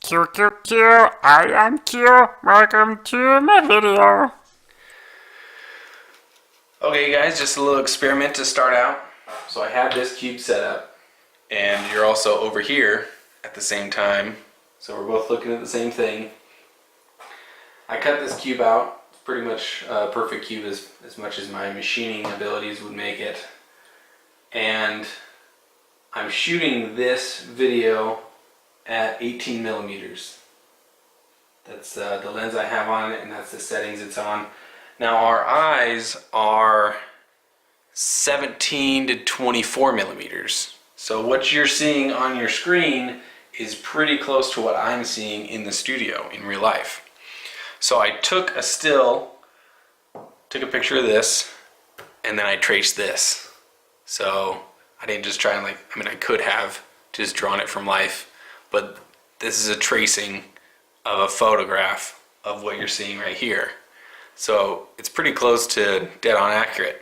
Q, Q, Q, I am Q. Welcome to my video. Okay guys, just a little experiment to start out. So I have this cube set up, and you're also over here at the same time. So we're both looking at the same thing. I cut this cube out. It's pretty much a perfect cube as much as my machining abilities would make it. And I'm shooting this video at 18 millimeters. That's the lens I have on it, and that's the settings it's on. Now our eyes are 17 to 24 millimeters. So what you're seeing on your screen is pretty close to what I'm seeing in the studio in real life. So I took a still, took a picture of this, and then I traced this. So I didn't just try and I could have just drawn it from life, but this is a tracing of a photograph of what you're seeing right here. So it's pretty close to dead on accurate.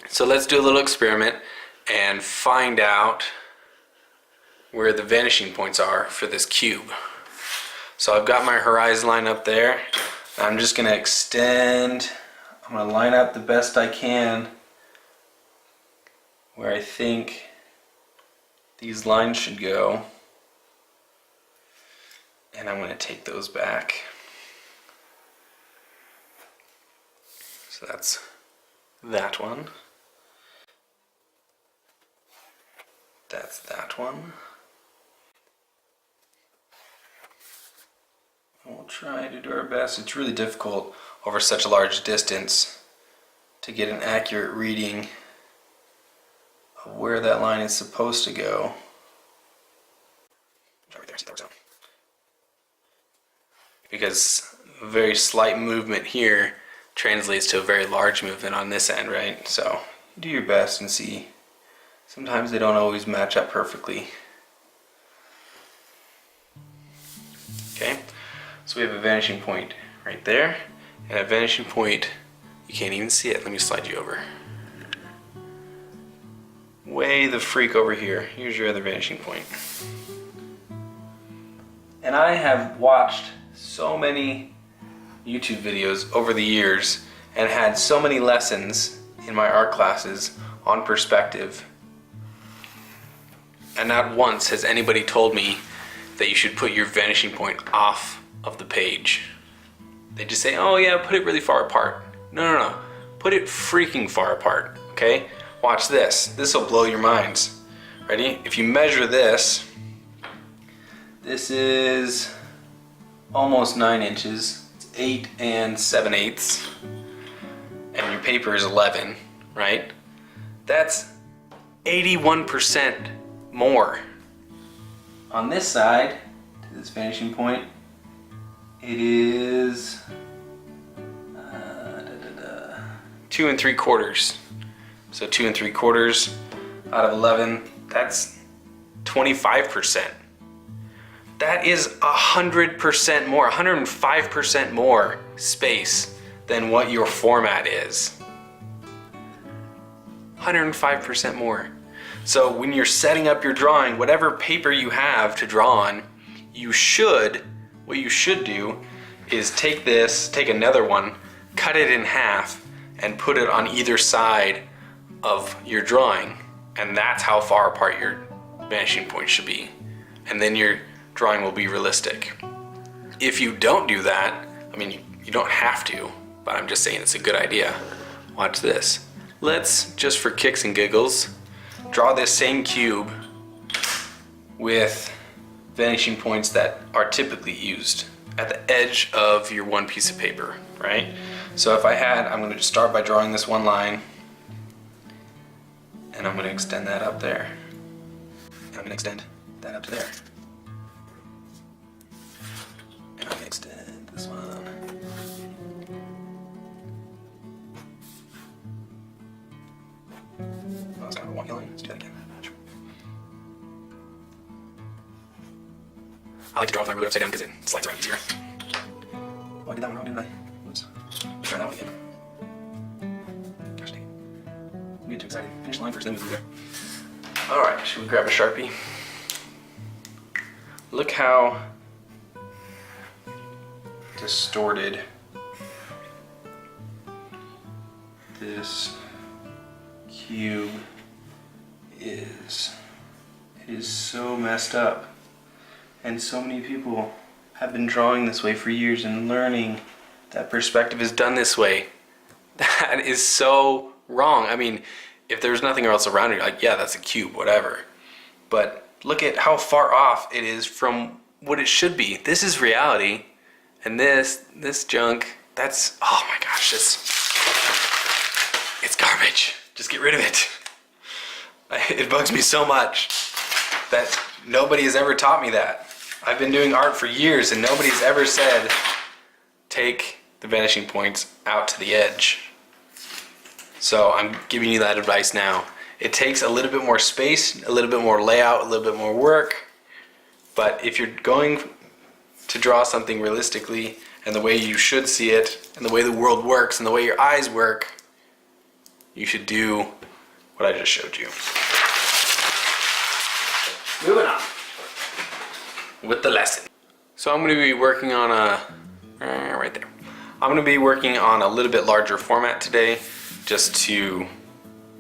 So let's do a little experiment and find out where the vanishing points are for this cube. So I've got my horizon line up there. I'm just going to extend. I'm going to line up the best I can where I think these lines should go. And I'm going to take those back. So that's that one. That's that one. We'll try to do our best. It's really difficult over such a large distance to get an accurate reading of where that line is supposed to go. Right there, see that works out. Because a very slight movement here translates to a very large movement on this end, right? So do your best and see. Sometimes they don't always match up perfectly. Okay, so we have a vanishing point right there, and a vanishing point, you can't even see it. Let me slide you over. Way the freak over here. Here's your other vanishing point. And I have watched so many YouTube videos over the years and had so many lessons in my art classes on perspective, and not once has anybody told me that you should put your vanishing point off of the page. They just say, oh yeah, put it really far apart. No. Put it freaking far apart, okay? Watch this. This will blow your minds. Ready? If you measure this, this is almost 9 inches. It's 8 7/8, and your paper is 11, right? That's 81% more. On this side, to this vanishing point, it is 2 3/4. So 2 3/4 out of 11, that's 25%. That is 100% more, 105% more space than what your format is. 105% more. So when you're setting up your drawing, whatever paper you have to draw on, what you should do is take this, take another one, cut it in half, and put it on either side of your drawing. And that's how far apart your vanishing point should be. And then your drawing will be realistic. If you don't do that, you don't have to, but I'm just saying it's a good idea. Watch this. Let's, just for kicks and giggles, draw this same cube with vanishing points that are typically used at the edge of your one piece of paper, right? So if I'm going to just start by drawing this one line, and I'm going to extend that up there. And I'm going to extend that up to there. And I'm going to extend this one. Oh, it's kind of a wonky line. Let's do that again. I like to draw with my ruler upside down because it slides around easier. Oh, I did that one wrong, didn't I? Oops. Let's try that one again. Gosh dang it. We get too excited. Finish the line first, then we do there. Alright, should we grab a Sharpie? Look how distorted. This cube is. It is so messed up. And so many people have been drawing this way for years and learning that perspective is done this way. That is so wrong. I mean, if there's nothing else around it, you're like, yeah, that's a cube, whatever. But look at how far off it is from what it should be. This is reality. And this junk, that's, oh my gosh, it's garbage. Just get rid of it. It bugs me so much that nobody has ever taught me that. I've been doing art for years and nobody's ever said, take the vanishing points out to the edge. So I'm giving you that advice now. It takes a little bit more space, a little bit more layout, a little bit more work. But if you're going to draw something realistically and the way you should see it and the way the world works and the way your eyes work, you should do what I just showed you. Moving on with the lesson. So I'm going to be working on right there. I'm going to be working on a little bit larger format today, just to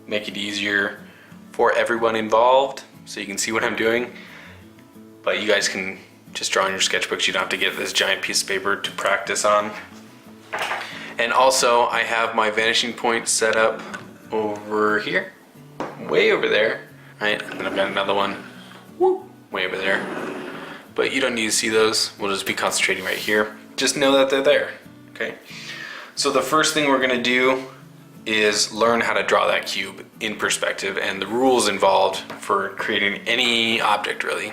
make it easier for everyone involved, so you can see what I'm doing. But you guys can just draw in your sketchbooks. You don't have to get this giant piece of paper to practice on. And also, I have my vanishing point set up over here, way over there. Right, and then I've got another one, way over there. But you don't need to see those. We'll just be concentrating right here. Just know that they're there, okay? So the first thing we're gonna do is learn how to draw that cube in perspective and the rules involved for creating any object, really,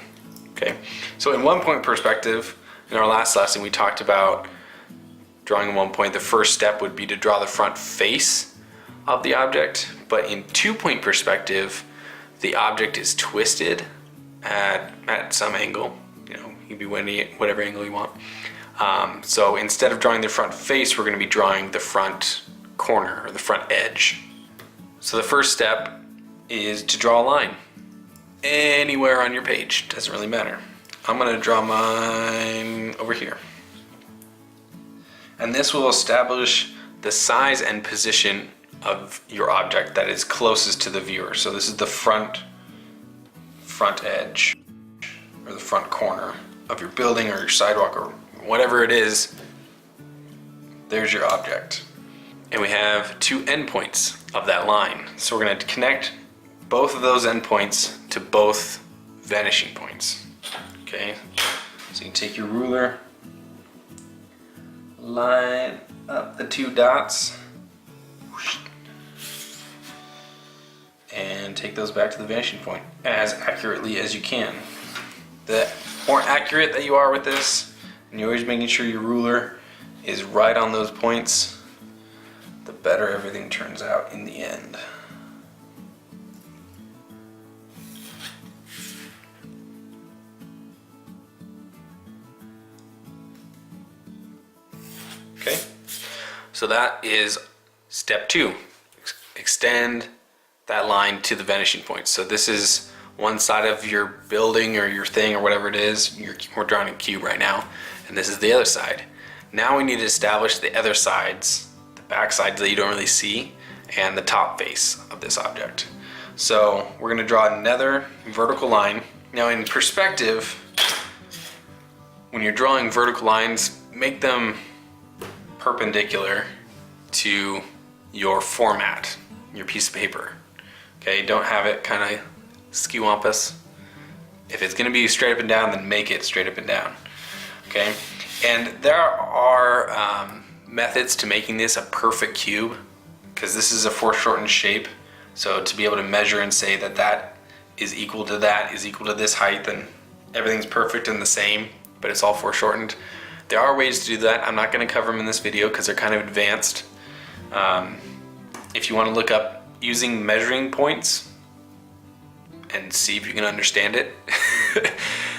okay? So in 1 point perspective, in our last lesson, we talked about drawing in 1 point. The first step would be to draw the front face of the object, but in 2 point perspective, the object is twisted at some angle. You know, you can be whatever angle you want. So instead of drawing the front face, we're going to be drawing the front corner or the front edge. So the first step is to draw a line anywhere on your page. Doesn't really matter. I'm going to draw mine over here. And this will establish the size and position of your object that is closest to the viewer. So this is the front edge, or the front corner of your building or your sidewalk or whatever it is. There's your object. And we have 2 endpoints of that line. So we're going to connect both of those endpoints to both vanishing points. Okay, so you can take your ruler, line up the 2 dots, and take those back to the vanishing point as accurately as you can. The more accurate that you are with this, and you're always making sure your ruler is right on those points, the better everything turns out in the end. Okay, so that is step 2. Extend that line to the vanishing point. So this is one side of your building or your thing or whatever it is. We're drawing a cube right now, and this is the other side. Now we need to establish the other sides, the back sides that you don't really see, and the top face of this object. So we're going to draw another vertical line. Now in perspective, when you're drawing vertical lines, make them perpendicular to your format, your piece of paper. Okay, don't have it kind of skewampus. If it's going to be straight up and down, then make it straight up and down. Okay, and there are methods to making this a perfect cube, because this is a foreshortened shape. So to be able to measure and say that that is equal to this height, then everything's perfect and the same, but it's all foreshortened. There are ways to do that. I'm not going to cover them in this video because they're kind of advanced. If you want to look up using measuring points and see if you can understand it,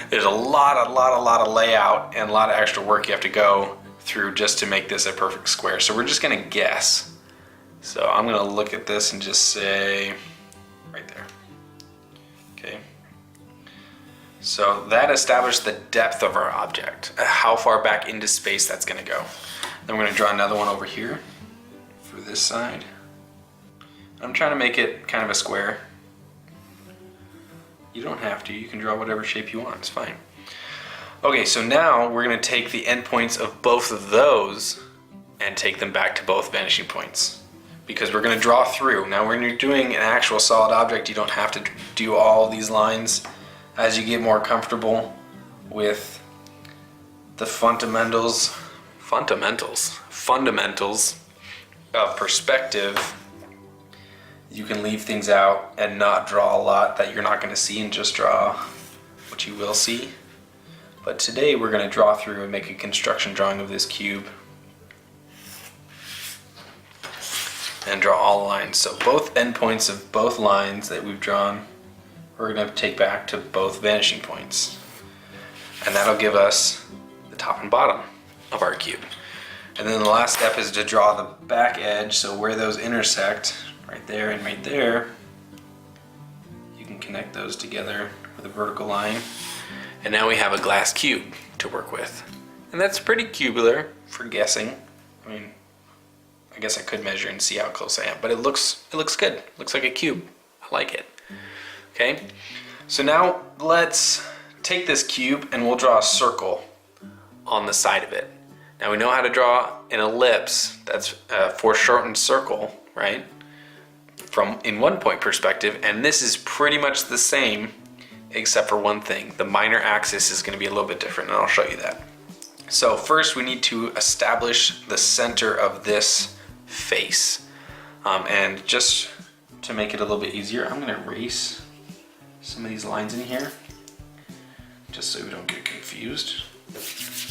there's a lot of layout and a lot of extra work you have to go through just to make this a perfect square. So we're just going to guess. So I'm going to look at this and just say right there. Okay. So that established the depth of our object, how far back into space that's going to go. Then we're going to draw another one over here for this side. I'm trying to make it kind of a square. You don't have to, you can draw whatever shape you want, it's fine. Okay, so now we're going to take the endpoints of both of those and take them back to both vanishing points. Because we're going to draw through. Now when you're doing an actual solid object, you don't have to do all these lines. As you get more comfortable with the fundamentals of perspective, you can leave things out and not draw a lot that you're not going to see and just draw what you will see. But today we're going to draw through and make a construction drawing of this cube and draw all lines. So both endpoints of both lines that we've drawn, we're going to take back to both vanishing points. And that'll give us the top and bottom of our cube. And then the last step is to draw the back edge, so where those intersect, right there and right there, you can connect those together with a vertical line. And now we have a glass cube to work with. And that's pretty cubular for guessing. I mean, I guess I could measure and see how close I am, but it looks good. It looks like a cube. I like it. Okay, so now let's take this cube and we'll draw a circle on the side of it. Now we know how to draw an ellipse, that's a foreshortened circle, right? From in 1 point perspective, and this is pretty much the same except for one thing. The minor axis is going to be a little bit different, and I'll show you that. So first we need to establish the center of this face. And just to make it a little bit easier, I'm going to erase some of these lines in here just so we don't get confused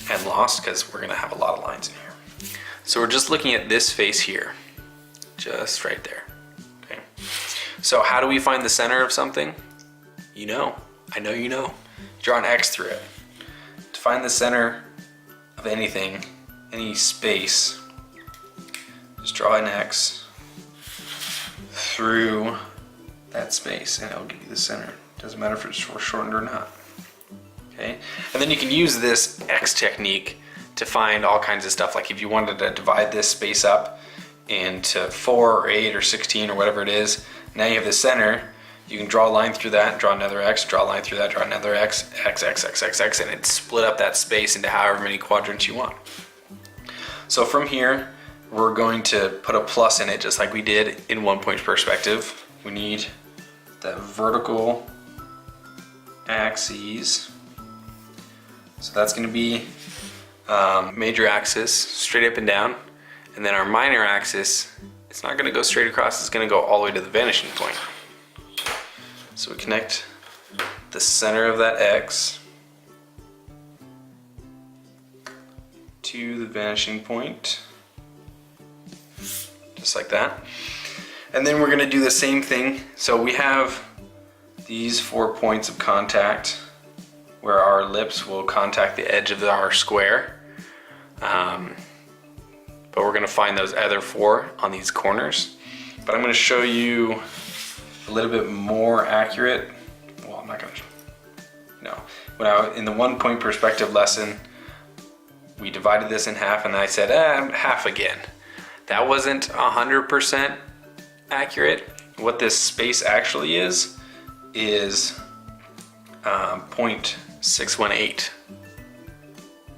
and lost, because we're going to have a lot of lines in here. So we're just looking at this face here, just right there. Okay. So how do we find the center of something? You know, I know you know. Draw an X through it. To find the center of anything, any space, just draw an X through that space and it'll give you the center. Doesn't matter if it's foreshortened or not. Okay, and then you can use this X technique to find all kinds of stuff. Like if you wanted to divide this space up into 4 or 8 or 16 or whatever it is, now you have the center. You can draw a line through that, draw another X, draw a line through that, draw another X, X, X, X, X, X, and it split up that space into however many quadrants you want. So from here, we're going to put a plus in it just like we did in 1 point perspective. We need the vertical axes. So that's going to be major axis, straight up and down. And then our minor axis, it's not going to go straight across, it's going to go all the way to the vanishing point. So we connect the center of that X to the vanishing point, just like that. And then we're going to do the same thing. So we have these 4 points of contact where our ellipse will contact the edge of our square. But we're going to find those other 4 on these corners. But I'm going to show you a little bit more accurate. Well, I'm not going to. No. In the 1 point perspective lesson, we divided this in half, and I said half again. That wasn't 100% accurate. What this space actually is 0.618.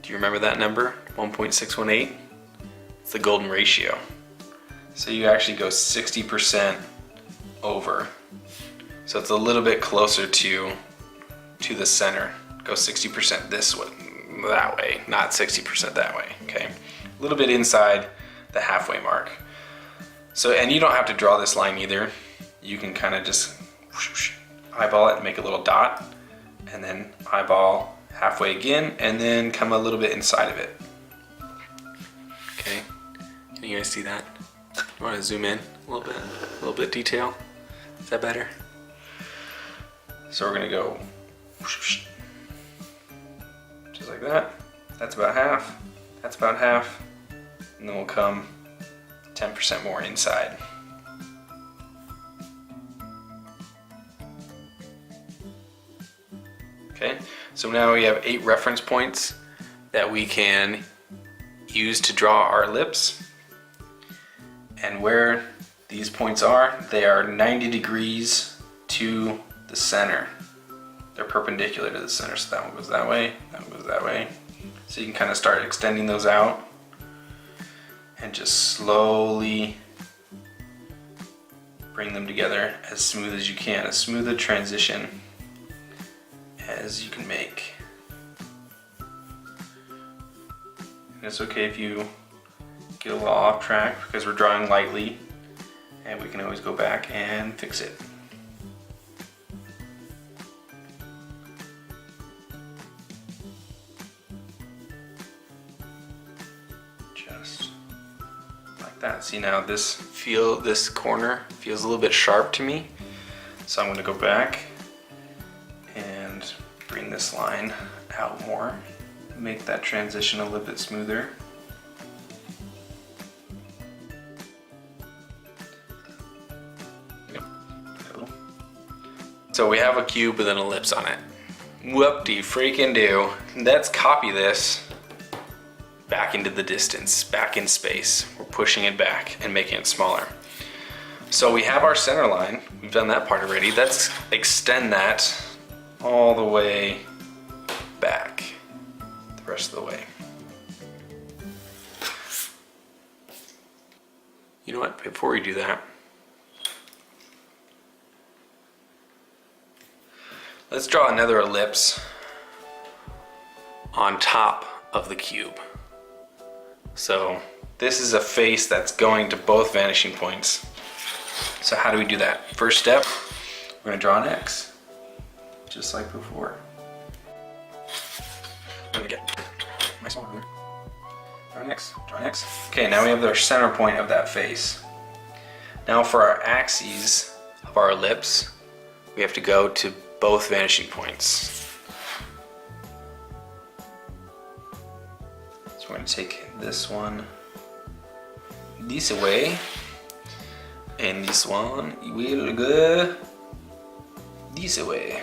Do you remember that number? 1.618? It's the golden ratio. So you actually go 60% over. So it's a little bit closer to the center. Go 60% this way, that way, not 60% that way, okay? A little bit inside the halfway mark. So, and you don't have to draw this line either. You can kind of just eyeball it and make a little dot, and then eyeball halfway again, and then come a little bit inside of it. Okay, can you guys see that? You want to zoom in a little bit detail? Is that better? So we're gonna go just like that. That's about half. That's about half. And then we'll come 10% more inside. Okay, So now we have 8 reference points that we can use to draw our ellipse. And where these points are, they are 90 degrees to the center. They're perpendicular to the center, so that one goes that way, that one goes that way. So you can kind of start extending those out and just slowly bring them together as smooth as you can, as smooth a transition as you can make. And it's okay if you get a little off track because we're drawing lightly, and we can always go back and fix it. Just like that. See, now this corner feels a little bit sharp to me, so I'm going to go back and bring this line out more, make that transition a little bit smoother. So we have a cube with an ellipse on it. Whoop-de-freaking-do. Let's copy this back into the distance, back in space. We're pushing it back and making it smaller. So we have our center line. We've done that part already. Let's extend that all the way back, the rest of the way. You know what, before we do that, let's draw another ellipse on top of the cube. So this is a face that's going to both vanishing points. So how do we do that? First step, we're going to draw an X, just like before. Let me get my small ruler. Draw an X, draw an X. Okay, now we have our center point of that face. Now for our axes of our ellipse, we have to go to both vanishing points. So we're going to take this one this way, and this one will go this way.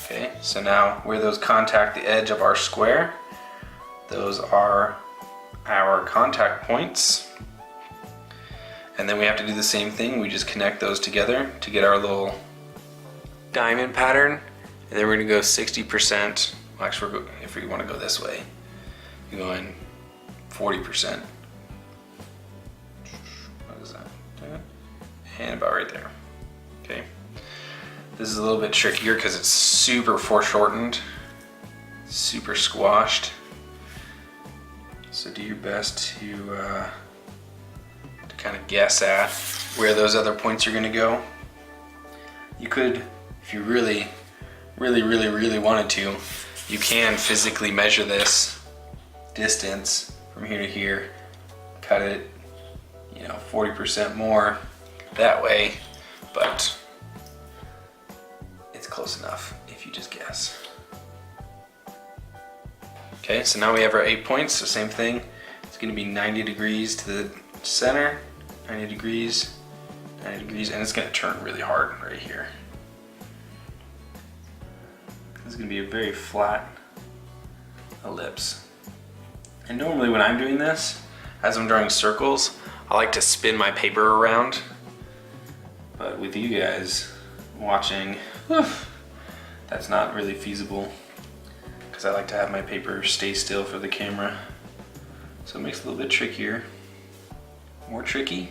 Okay, so now where those contact the edge of our square, those are our contact points. And then we have to do the same thing, we just connect those together to get our little diamond pattern, and then we're going to go 60%. Well, actually, if we want to go this way, you're going 40%. What is that? And about right there. Okay. This is a little bit trickier because it's super foreshortened, super squashed. So do your best to kind of guess at where those other points are going to go. You could, if you really wanted to, you can physically measure this distance from here to here, cut it, 40% more that way, but it's close enough if you just guess. Okay, so now we have our 8 points, so same thing. It's going to be 90 degrees to the center, 90 degrees, 90 degrees, and it's going to turn really hard right here. This is going to be a very flat ellipse. And normally when I'm doing this, as I'm drawing circles, I like to spin my paper around. But with you guys watching, that's not really feasible, because I like to have my paper stay still for the camera. So it makes it a little bit trickier. More trickier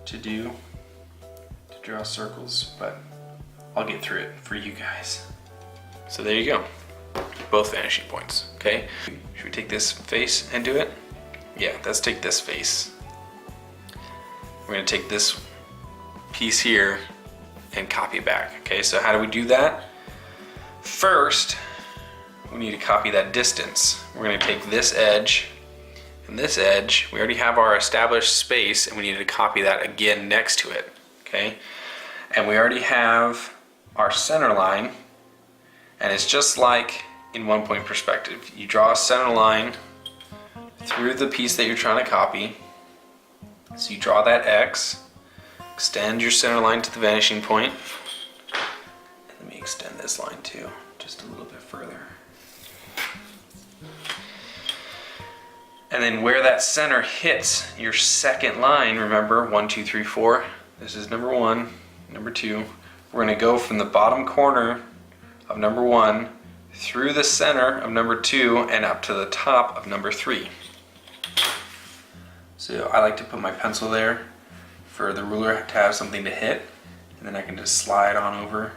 to do, to draw circles, but I'll get through it for you guys. So there you go, both vanishing points, okay? Should we take this face and do it? Yeah, let's take this face. We're gonna take this piece here and copy it back, okay? So how do we do that? First, we need to copy that distance. We're gonna take this edge and this edge. We already have our established space, and we need to copy that again next to it, okay? And we already have our center line, and it's just like in 1 point perspective. You draw a center line through the piece that you're trying to copy. So you draw that X, extend your center line to the vanishing point. Let me extend this line too, just a little bit further. And then where that center hits your second line, remember 1, 2, 3, 4. This is number 1, number 2. We're going to go from the bottom corner of number 1 through the center of number 2 and up to the top of number 3. So I like to put my pencil there for the ruler to have something to hit, and then I can just slide on over.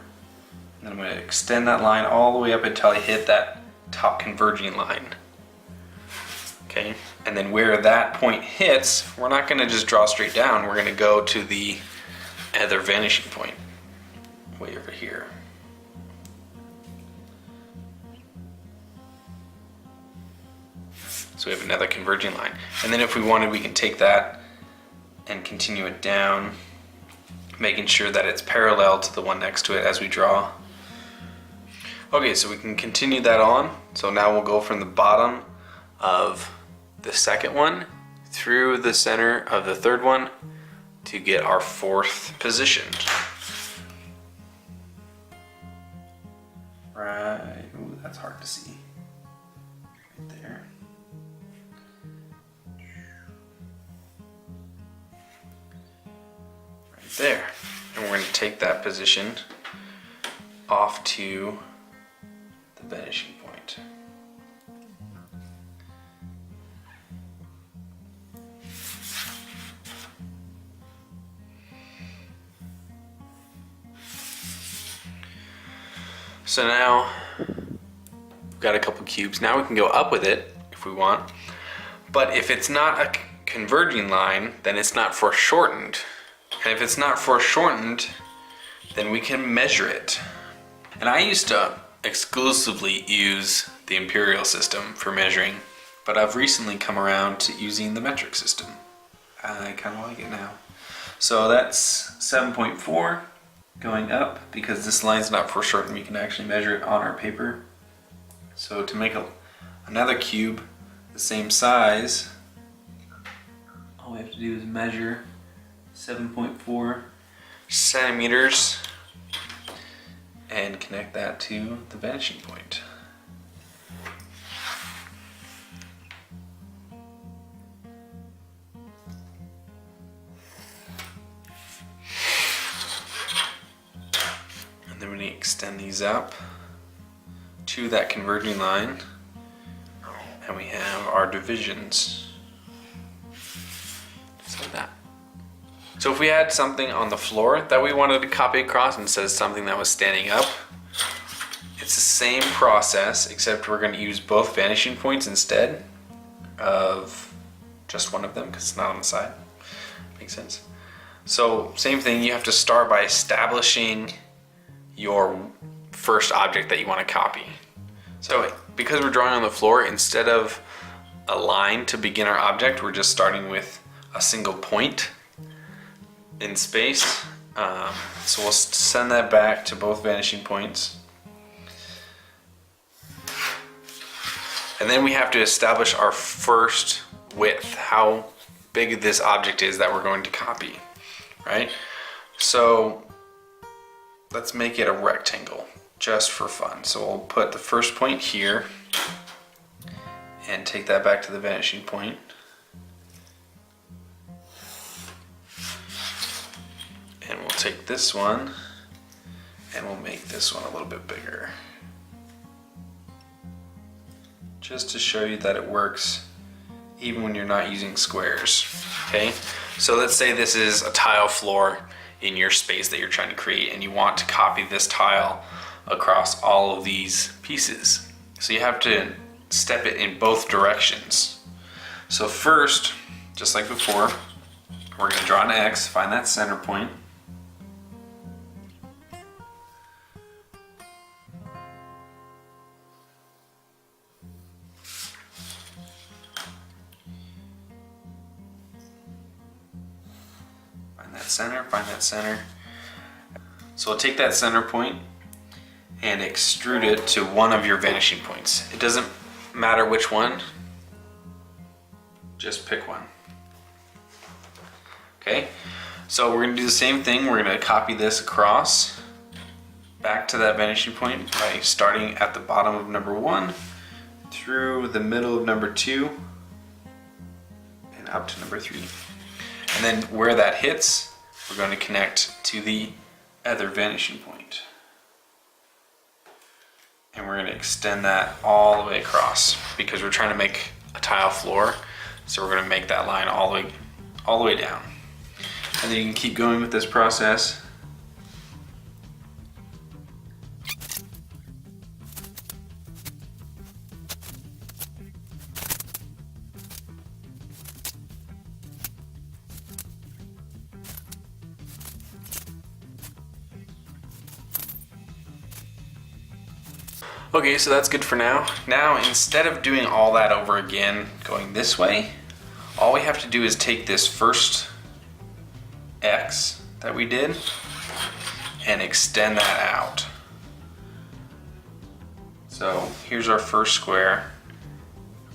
And then I'm going to extend that line all the way up until I hit that top converging line. Okay, and then where that point hits, we're not going to just draw straight down, we're going to go to the other vanishing point, way over here. So we have another converging line. And then if we wanted, we can take that and continue it down, making sure that it's parallel to the one next to it as we draw. Okay, so we can continue that on. So now we'll go from the bottom of the second one through the center of the third one to get our fourth position. Right, ooh, that's hard to see. Right there. Right there. And we're going to take that position off to the vanishing point. So now we've got a couple cubes. Now we can go up with it if we want. But if it's not a converging line, then it's not foreshortened. And if it's not foreshortened, then we can measure it. And I used to exclusively use the imperial system for measuring, but I've recently come around to using the metric system. I kind of like it now. So that's 7.4. Going up, because this line's not foreshortened, we can actually measure it on our paper. So to make another cube the same size, all we have to do is measure 7.4 centimeters and connect that to the vanishing point. Then we need to extend these up to that converging line, and we have our divisions, just like that. So if we had something on the floor that we wanted to copy across instead of something that was standing up, it's the same process, except we're going to use both vanishing points instead of just one of them because it's not on the side. Makes sense? So same thing, you have to start by establishing your first object that you want to copy. So because we're drawing on the floor, instead of a line to begin our object, we're just starting with a single point in space. So we'll send that back to both vanishing points. And then we have to establish our first width, how big this object is that we're going to copy, right? So let's make it a rectangle just for fun. So we'll put the first point here and take that back to the vanishing point. And we'll take this one and we'll make this one a little bit bigger. Just to show you that it works even when you're not using squares, okay? So let's say this is a tile floor in your space that you're trying to create, and you want to copy this tile across all of these pieces. So you have to step it in both directions. So first, just like before, we're going to draw an X, find that center point. Find that center. So we'll take that center point and extrude it to one of your vanishing points. It doesn't matter which one, just pick one. Okay, So we're gonna do the same thing. We're gonna copy this across back to that vanishing point by starting at the bottom of number 1 through the middle of number 2 and up to number 3. And then where that hits, we're going to connect to the other vanishing point. And we're going to extend that all the way across because we're trying to make a tile floor. So we're going to make that line all the way down. And then you can keep going with this process. Okay, so that's good for now. Now, instead of doing all that over again, going this way, all we have to do is take this first X that we did and extend that out. So here's our first square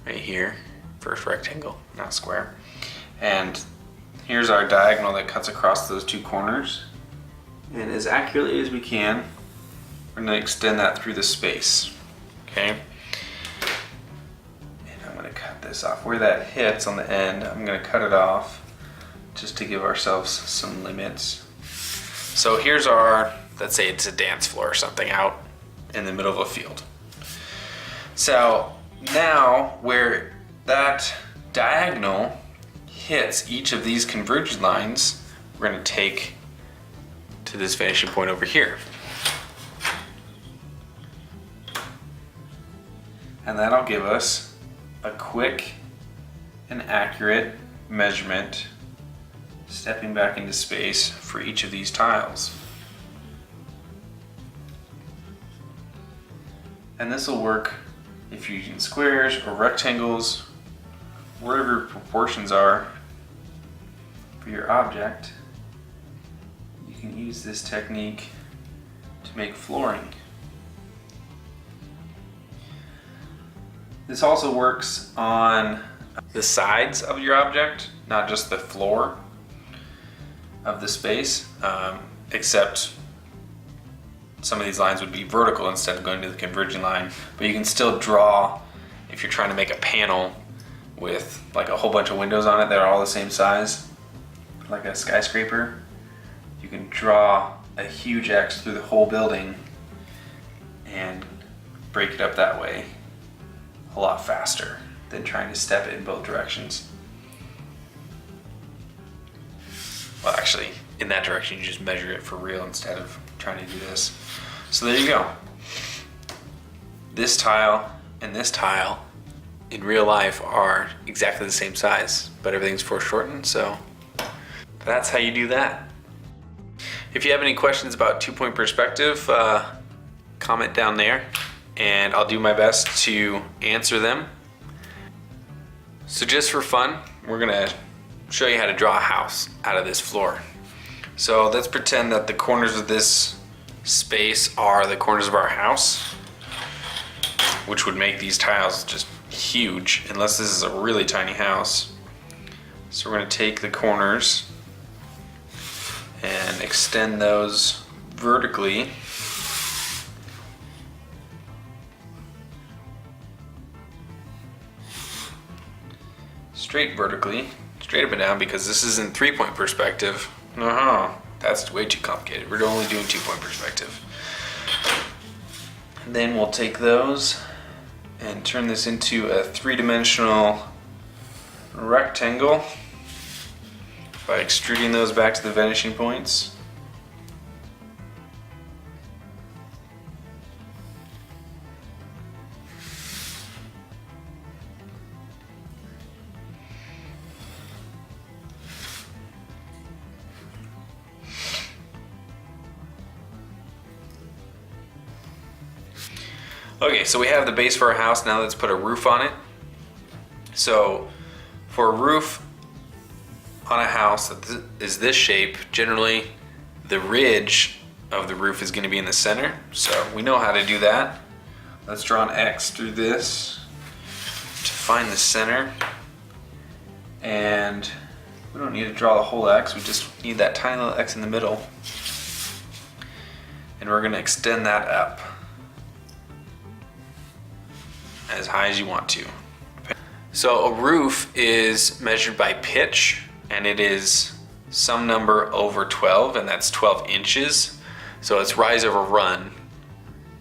right here, first rectangle, not square. And here's our diagonal that cuts across those 2 corners. And as accurately as we can, we're going to extend that through the space, okay? And I'm going to cut this off. Where that hits on the end, I'm going to cut it off just to give ourselves some limits. So here's our, let's say it's a dance floor or something out in the middle of a field. So now where that diagonal hits each of these converging lines, we're going to take to this vanishing point over here. And that'll give us a quick and accurate measurement stepping back into space for each of these tiles. And this will work if you're using squares or rectangles, whatever your proportions are for your object. You can use this technique to make flooring. This also works on the sides of your object, not just the floor of the space, except some of these lines would be vertical instead of going to the converging line. But you can still draw, if you're trying to make a panel with like a whole bunch of windows on it that are all the same size, like a skyscraper, you can draw a huge X through the whole building and break it up that way a lot faster than trying to step it in both directions. Well, actually, in that direction, you just measure it for real instead of trying to do this. So there you go. This tile and this tile in real life are exactly the same size, but everything's foreshortened, so that's how you do that. If you have any questions about 2-point perspective, comment down there and I'll do my best to answer them. So just for fun, we're gonna show you how to draw a house out of this floor. So let's pretend that the corners of this space are the corners of our house, which would make these tiles just huge, unless this is a really tiny house. So we're gonna take the corners and extend those vertically. Straight vertically, straight up and down, because this isn't 3-point perspective. That's way too complicated. We're only doing 2-point perspective. And then we'll take those and turn this into a 3-dimensional rectangle by extruding those back to the vanishing points. Okay, so we have the base for our house. Now let's put a roof on it. So for a roof on a house that is this shape, generally the ridge of the roof is going to be in the center. So we know how to do that. Let's draw an X through this to find the center. And We don't need to draw the whole X, we just need that tiny little X in the middle. And we're gonna extend that up as high as you want to. So a roof is measured by pitch, and it is some number over 12, and that's 12 inches. So it's rise over run,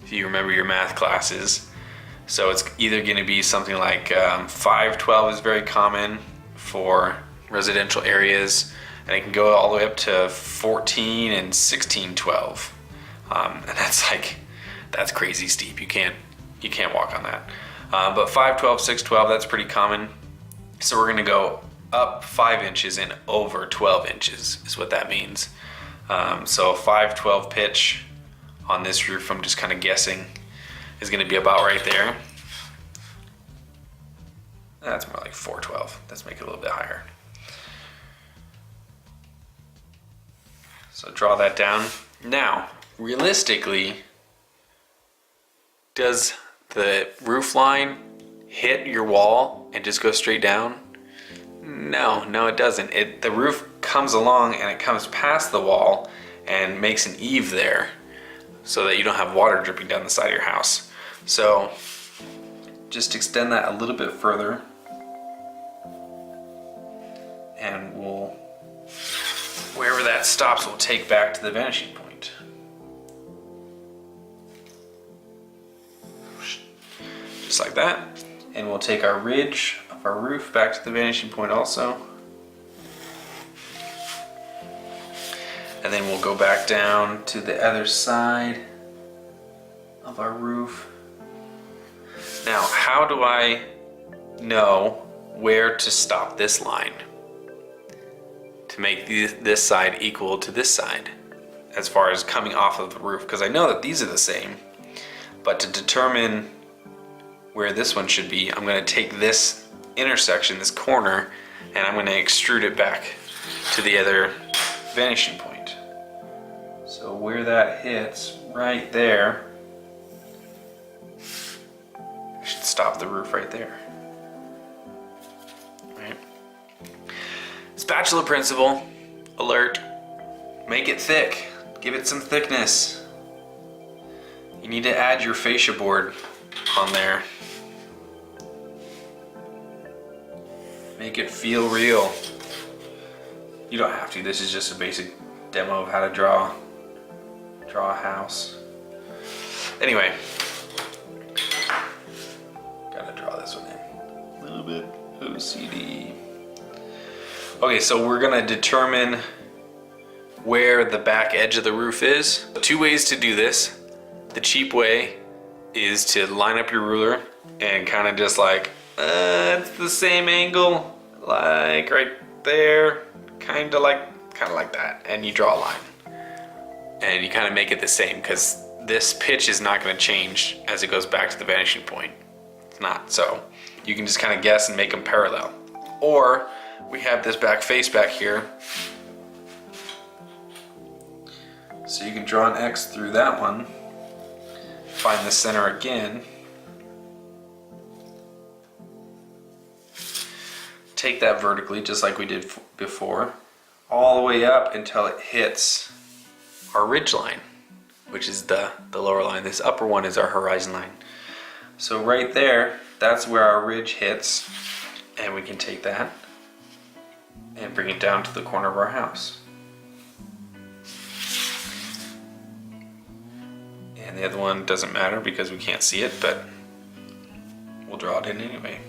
if you remember your math classes. So it's either gonna be something like 512 is very common for residential areas, and it can go all the way up to 14 and 1612. And that's crazy steep. You can't walk on that. But 512, 612, that's pretty common. So we're gonna go up 5 inches and over 12 inches is what that means. So 512 pitch on this roof, I'm just kind of guessing, is gonna be about right there. That's more like 412. Let's make it a little bit higher. So draw that down. Now, realistically, does the roof line hit your wall and just go straight down? No, it doesn't. The roof comes along and it comes past the wall and makes an eave there so that you don't have water dripping down the side of your house. So just extend that a little bit further, and wherever that stops, we'll take back to the vanishing point. Just like that. And we'll take our ridge of our roof back to the vanishing point also. And then we'll go back down to the other side of our roof. Now, how do I know where to stop this line to make this side equal to this side as far as coming off of the roof? Because I know that these are the same, but to determine where this one should be, I'm going to take this intersection, this corner, and I'm going to extrude it back to the other vanishing point. So where that hits, right there, I should stop the roof right there. Right? Spatula principle, alert. Make it thick, give it some thickness. You need to add your fascia board on there. Make it feel real. You don't have to, this is just a basic demo of how to draw a house. Anyway, gotta draw this one in a little bit OCD. Okay, so we're gonna determine where the back edge of the roof is. Two ways to do this. The cheap way is to line up your ruler and kind of just like, it's the same angle, like right there, kind of like that, and you draw a line. And you kind of make it the same, because this pitch is not going to change as it goes back to the vanishing point. It's not. So you can just kind of guess and make them parallel. Or we have this back face back here. So you can draw an X through that one. Find the center again. Take that vertically, just like we did before, all the way up until it hits our ridge line, which is the lower line. This upper one is our horizon line. So right there, that's where our ridge hits, and we can take that and bring it down to the corner of our house. And the other one doesn't matter because we can't see it, but we'll draw it in anyway.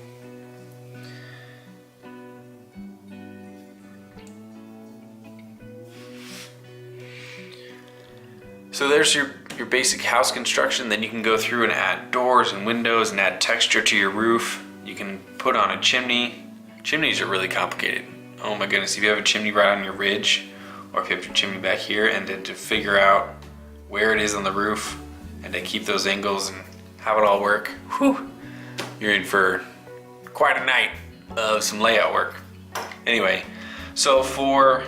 So there's your basic house construction. Then you can go through and add doors and windows and add texture to your roof. You can put on a chimney. Chimneys are really complicated. Oh my goodness, if you have a chimney right on your ridge, or if you have your chimney back here, and then to figure out where it is on the roof and to keep those angles and have it all work, whew, you're in for quite a night of some layout work. Anyway, so for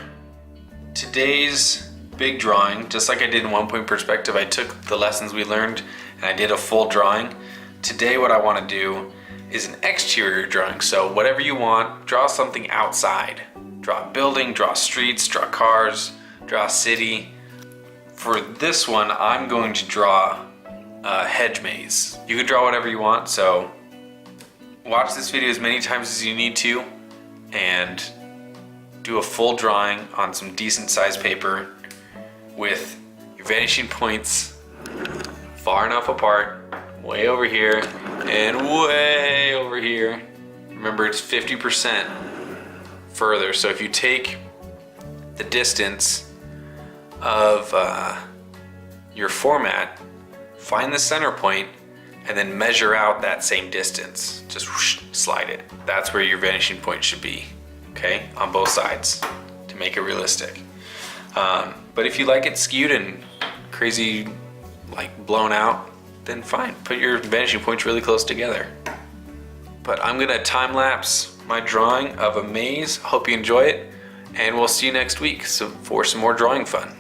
today's big drawing, just like I did in 1 Point Perspective, I took the lessons we learned and I did a full drawing. Today what I want to do is an exterior drawing. So whatever you want, draw something outside. Draw Draw a building, draw streets, draw cars, draw a city. For this one, I'm going to draw a hedge maze. You can draw whatever you want, so watch this video as many times as you need to and do a full drawing on some decent sized paper with your vanishing points far enough apart, way over here and way over here. Remember, it's 50% further, so if you take the distance of your format, find the center point, and then measure out that same distance. Just whoosh, slide it. That's where your vanishing point should be, okay? On both sides to make it realistic. But if you like it skewed and crazy, like blown out, then fine. Put your vanishing points really close together. But I'm gonna time lapse my drawing of a maze. Hope you enjoy it, and we'll see you next week for some more drawing fun.